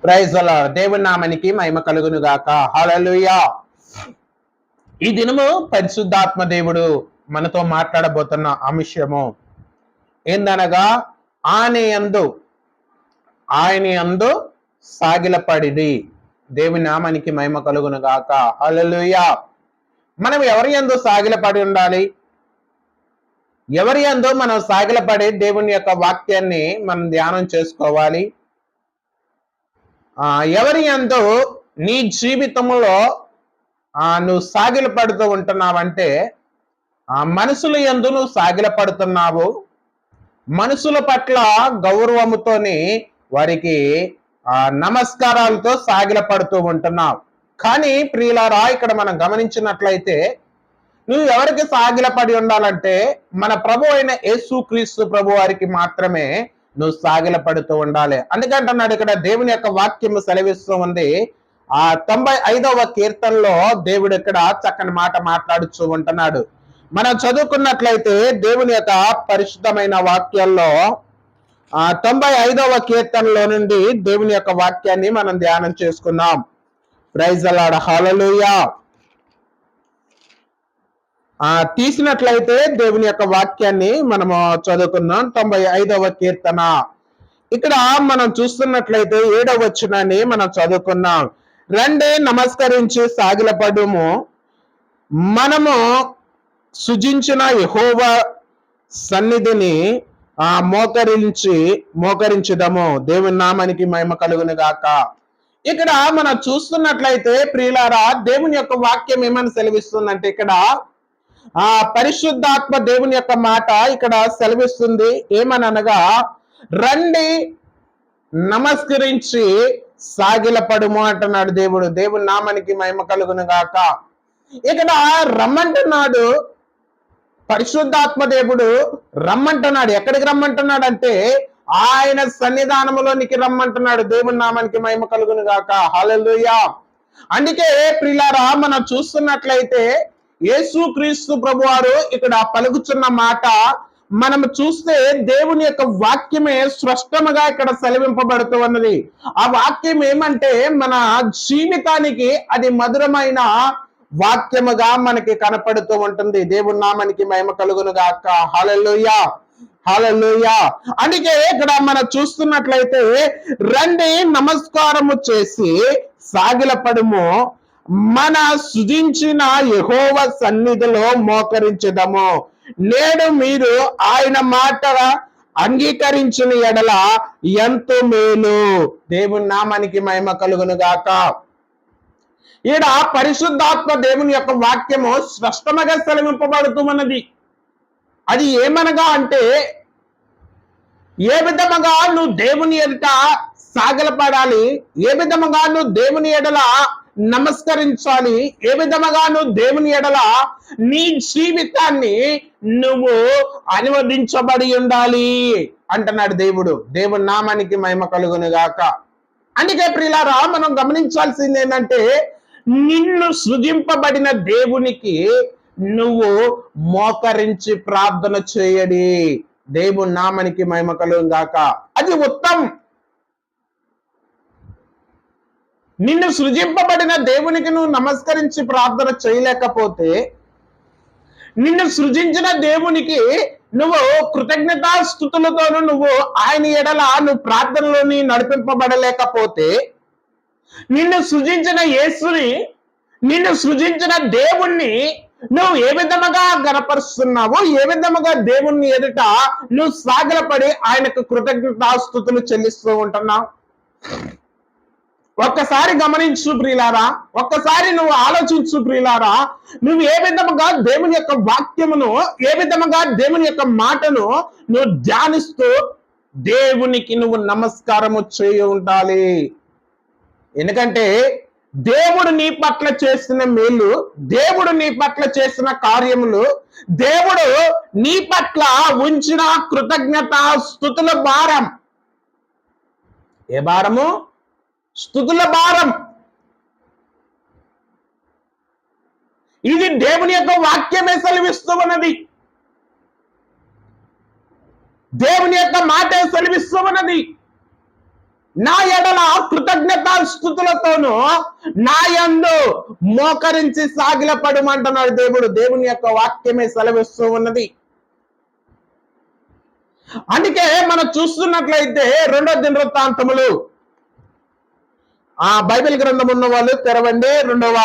Praise the lord. దేవుని నామానికి మహిమ కలుగును గాక. హల్లెలూయా. ఈ దినము పరిశుద్ధాత్మ దేవుడు మనతో మాట్లాడబోతున్న అంశము ఏందనగా ఆయన యందు సాగిలపడిది. దేవుని నామానికి మహిమ కలుగును గాక. హల్లెలూయా. మనం ఎవరి యందు సాగిలపడి ఉండాలి? ఎవరి యందు మనం సాగిలపడి దేవుని యొక్క వాక్యాన్ని మనం ధ్యానం చేసుకోవాలి. ఎవరి యందు నీ జీవితంలో నువ్వు సాగిలపడుతూ ఉంటున్నావంటే మనుషుల యందు నువ్వు సాగిలపడుతున్నావు. మనుషుల పట్ల గౌరవముతోని వారికి నమస్కారాలతో సాగిలపడుతూ ఉంటున్నావు. కానీ ప్రియులారా, ఇక్కడ మనం గమనించినట్లయితే నువ్వు ఎవరికి సాగిలపడి ఉండాలంటే మన ప్రభు అయిన యేసుక్రీస్తు ప్రభు వారికి మాత్రమే నువ్వు సాగిలపడుతూ ఉండాలి. అందుకంటున్నాడు ఇక్కడ దేవుని యొక్క వాక్యము సెలవిస్తూ ఉంది. 95వ కీర్తనలో దేవుడు ఇక్కడ చక్కని మాట మాట్లాడుతూ ఉంటున్నాడు. మనం చదువుకున్నట్లయితే దేవుని యొక్క పరిశుద్ధమైన వాక్యాల్లో 95వ కీర్తనలో నుండి దేవుని యొక్క వాక్యాన్ని మనం ధ్యానం చేసుకున్నాం. Praise the Lord. హల్లెలూయా. తీసినట్లయితే దేవుని యొక్క వాక్యాన్ని మనము చదువుకున్నాం. 95వ కీర్తన ఇక్కడ మనం చూస్తున్నట్లయితే 7వ వచనాన్ని మనం చదువుకున్నాం. రండి నమస్కరించి సాగిలపడుము, మనము సృజించిన యెహోవా సన్నిధిని మోకరించుదము. దేవుని నామానికి మహిమ కలుగును గాక. ఇక్కడ మనం చూస్తున్నట్లయితే ప్రియులారా, దేవుని యొక్క వాక్యం ఏమని సెలవిస్తుందంటే ఇక్కడ పరిశుద్ధాత్మ దేవుని యొక్క మాట ఇక్కడ సెలవిస్తుంది. ఏమనగా రండి నమస్కరించి సాగిలపడుము అంటున్నాడు దేవుడు. దేవుని నామానికి మహిమ కలుగును గాక. ఇక్కడ రమ్మంటున్నాడు పరిశుద్ధాత్మ దేవుడు. రమ్మంటున్నాడు. ఎక్కడికి రమ్మంటున్నాడు అంటే ఆయన సన్నిధానములోనికి రమ్మంటున్నాడు. దేవుని నామానికి మహిమ కలుగును గాక. హల్లెలూయా. అందుకే ప్రియులారా, మనం చూస్తున్నట్లయితే యేసుక్రీస్తు ప్రభువారు ఇక్కడ పలుకుచున్న మాట మనం చూస్తే దేవుని యొక్క వాక్యమే స్పష్టముగా ఇక్కడ సెలవింపబడుతూ ఉన్నది. ఆ వాక్యం ఏమంటే మన జీవితానికి అది మధురమైన వాక్యముగా మనకి కనపడుతూ ఉంటుంది. దేవుని నామానికి మహిమ కలుగును గాక. హల్లెలూయా. హల్లెలూయా. అందుకే ఇక్కడ మనం చూస్తున్నట్లయితే రండి నమస్కారము చేసి సాగిలపడుము, మన సృజించిన యెహోవా సన్నిధిలో మోకరించుదము. నేడు మీరు ఆయన మాట అంగీకరించిన ఎడల ఎంతో మేలు. దేవుని నామానికి మహిమ కలుగును గాక. ఈడ పరిశుద్ధాత్మ దేవుని యొక్క వాక్యము స్పష్టంగా సెలవింపబడుతున్నది. అది ఏమనగా అంటే ఏ విధముగా నువ్వు దేవుని ఎదుట సాగిలపడాలి, ఏ విధముగా నువ్వు దేవుని ఎడల నమస్కరించాలి, ఏ విధముగా నువ్వు దేవుని ఎడల నీ జీవితాన్ని నువ్వు అనువదించబడి ఉండాలి అంటున్నాడు దేవుడు. దేవుని నామానికి మహిమ కలుగును గాక. అందుకే ప్రియులారా, మనం గమనించాల్సింది ఏంటంటే నిన్ను సృజింపబడిన దేవునికి నువ్వు మోకరించి ప్రార్థన చేయడి. దేవుని నామానికి మహిమ కలుగును గాక. అది ఉత్తమం. నిన్ను సృజింపబడిన దేవునికి నువ్వు నమస్కరించి ప్రార్థన చేయలేకపోతే, నిన్ను సృజించిన దేవునికి నువ్వు కృతజ్ఞతాస్తుతులతోను నువ్వు ఆయన ఎడల నువ్వు ప్రార్థనలోని నడిపింపబడలేకపోతే, నిన్ను సృజించిన యేసుని, నిన్ను సృజించిన దేవుణ్ణి నువ్వు ఏ విధముగా గనపరుస్తున్నావు, ఏ విధముగా దేవుణ్ణి ఎదుట నువ్వు సాగిలపడి ఆయనకు కృతజ్ఞతాస్తుతులు చెల్లిస్తూ ఉంటున్నావు? ఒక్కసారి గమనించు ప్రియులారా, ఒక్కసారి నువ్వు ఆలోచించు ప్రియులారా. నువ్వు ఏ విధముగా దేవుని యొక్క వాక్యమును, ఏ విధముగా దేవుని యొక్క మాటను నువ్వు ధ్యానిస్తూ దేవునికి నువ్వు నమస్కారము చేయి ఉండాలి. ఎందుకంటే దేవుడు నీ పట్ల చేసిన మేలు, దేవుడు నీ పట్ల చేసిన కార్యములు, దేవుడు నీ పట్ల ఉంచిన కృతజ్ఞత స్తుతుల భారం. ఏ భారము? స్తుతుల భారం. ఇది దేవుని యొక్క వాక్యమే సెలవిస్తూ ఉన్నది. దేవుని యొక్క మాటే సెలవిస్తూ ఉన్నది. నా ఎడల కృతజ్ఞతాస్తుతులతోనూ నా యందు మోకరించి సాగిలపడమంటున్నాడు దేవుడు. దేవుని యొక్క వాక్యమే సెలవిస్తూ ఉన్నది. అందుకే మనం చూస్తున్నట్లయితే 2వ దినవృత్తాంతములు, బైబిల్ గ్రంథం ఉన్న వాళ్ళు తెరవండి. 2వ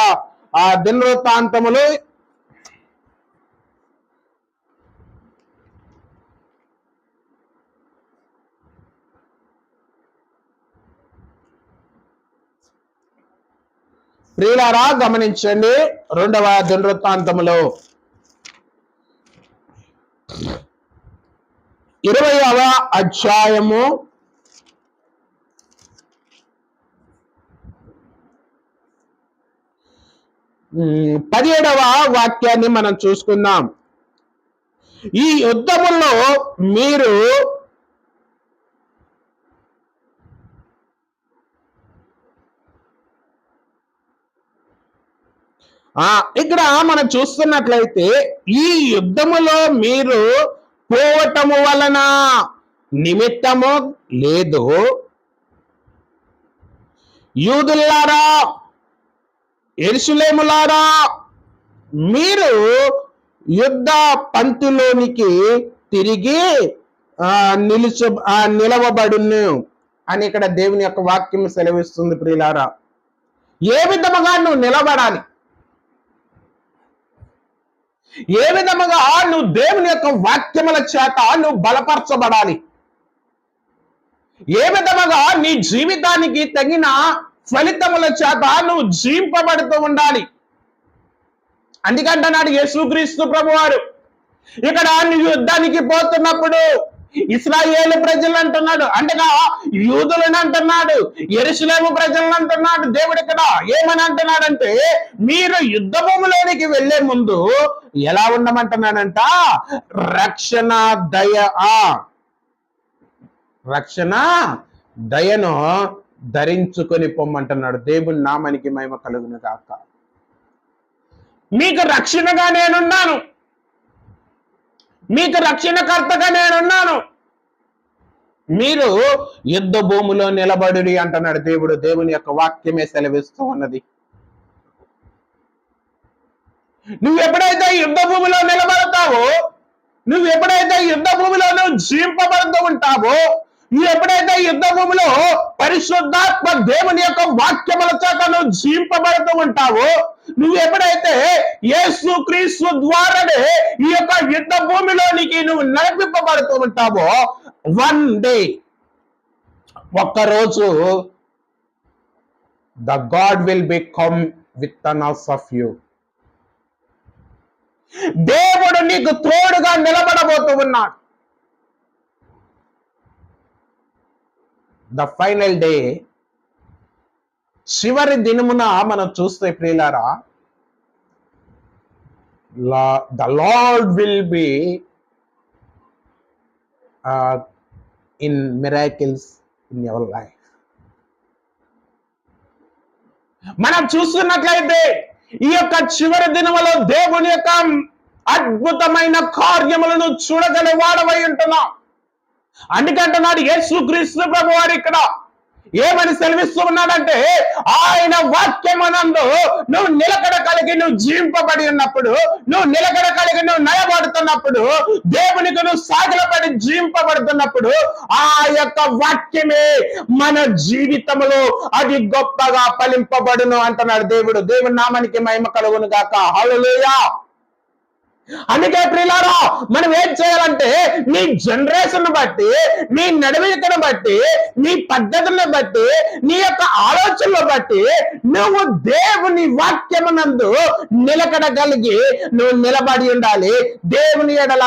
దినవృత్తాంతములు 'ప్రియులారా గమనించండి, 2వ దినవృత్తాంతములో 20వ అధ్యాయము 17వ వాక్యాన్ని మనం చూసుకుందాం. ఈ యుద్ధములో మీరు ఇక్కడ మనం చూస్తున్నట్లయితే ఈ యుద్ధములో మీరు పోవటము వలన నిమిత్తము లేదు, యూదులారా యెరూషలేములారా మీరు యుద్ధ పంక్తిలోనికి తిరిగి నిలవబడును అని ఇక్కడ దేవుని యొక్క వాక్యం సెలవిస్తుంది. ప్రియులారా, ఏ విధముగా నువ్వు నిలబడాలి, ఏ విధముగా నువ్వు దేవుని యొక్క వాక్యముల చేత నువ్వు బలపరచబడాలి, ఏ విధముగా నీ జీవితానికి తగిన ఫలితముల చేత నువ్వు జీవింపబడుతూ ఉండాలి. అందుకంటున్నాడు యేసుక్రీస్తు ప్రభువారు, ఇక్కడ నువ్వు యుద్ధానికి పోతున్నప్పుడు ఇశ్రాయేలు ప్రజలు అంటున్నాడు, అంటేగా యూదులను అంటున్నాడు, యెరూషలేము ప్రజలను అంటున్నాడు. దేవుడు ఇక్కడ ఏమని అంటున్నాడంటే, మీరు యుద్ధ భూమిలోనికి వెళ్లే ముందు ఎలా ఉండమంటున్నాడంట, రక్షణ దయను ధరించుకొని పొమ్మంటున్నాడు. దేవుని నామానికి మహిమ కలుగును గాక. మీకు రక్షణగా నేనున్నాను, మీకు రక్షణకర్తగా నేనున్నాను, మీరు యుద్ధ భూమిలో నిలబడి అంటున్నాడు దేవుడు. దేవుని యొక్క వాక్యమే సెలవిస్తూ ఉన్నది. నువ్వు ఎప్పుడైతే యుద్ధ భూమిలో నిలబడతావో, నువ్వు ఎప్పుడైతే యుద్ధ భూమిలో నువ్వు జీవింపబడుతూ ఉంటావో, నువ్వు ఎప్పుడైతే యుద్ధ భూమిలో పరిశుద్ధాత్మ దేవుని యొక్క వాక్యముల చేత నువ్వు జీవింపబడుతూ ఉంటావో, నువ్వు ఎప్పుడైతే యేసుక్రీస్తు ద్వారానే ఈ యొక్క యుద్ధ భూమిలోనికి నువ్వు నడిపింపబడుతూ ఉంటావో, వన్ డే, ఒక్కరోజు the God will become with of you. దేవుడు నీకు తోడుగా నిలబడబోతూ ఉన్నాడు. ద ఫైనల్ డే, చివరి దినమున మనం చూస్తే ప్రియులారా, the lord will be in miracles in your life. మనం చూస్తున్నట్లయితే ఈ యొక్క చివరి దినములో దేవుని యొక్క అద్భుతమైన కార్యములను చూడగల వాడవై ఉంటున్నావు. అందుకంటున్నాడు యేసుక్రీస్తు ప్రభువారు ఇక్కడ ఏమని సెలవిస్తూ ఉన్నాడంటే, ఆయన వాక్యమునందు నువ్వు నిలకడ కలిగి నువ్వు జీవింపబడి ఉన్నప్పుడు, నువ్వు నిలకడ కలిగి నువ్వు నయబడుతున్నప్పుడు, దేవునికి నువ్వు సాగిలపడి జీవింపబడుతున్నప్పుడు, ఆ యొక్క వాక్యమే మన జీవితంలో అది గొప్పగా ఫలింపబడును అంటున్నాడు దేవుడు. దేవుని నామానికి మహిమ కలుగును గాక. హల్లెలూయా. అందుకే ప్రియులారా, మనం ఏం చేయాలంటే, నీ జనరేషన్ బట్టి, నీ నడవడికను బట్టి, నీ పద్ధతులను బట్టి, నీ యొక్క ఆలోచనలు బట్టి నువ్వు దేవుని వాక్యమునందు నిలకడ కలిగి నువ్వు నిలబడి ఉండాలి. దేవుని ఎడల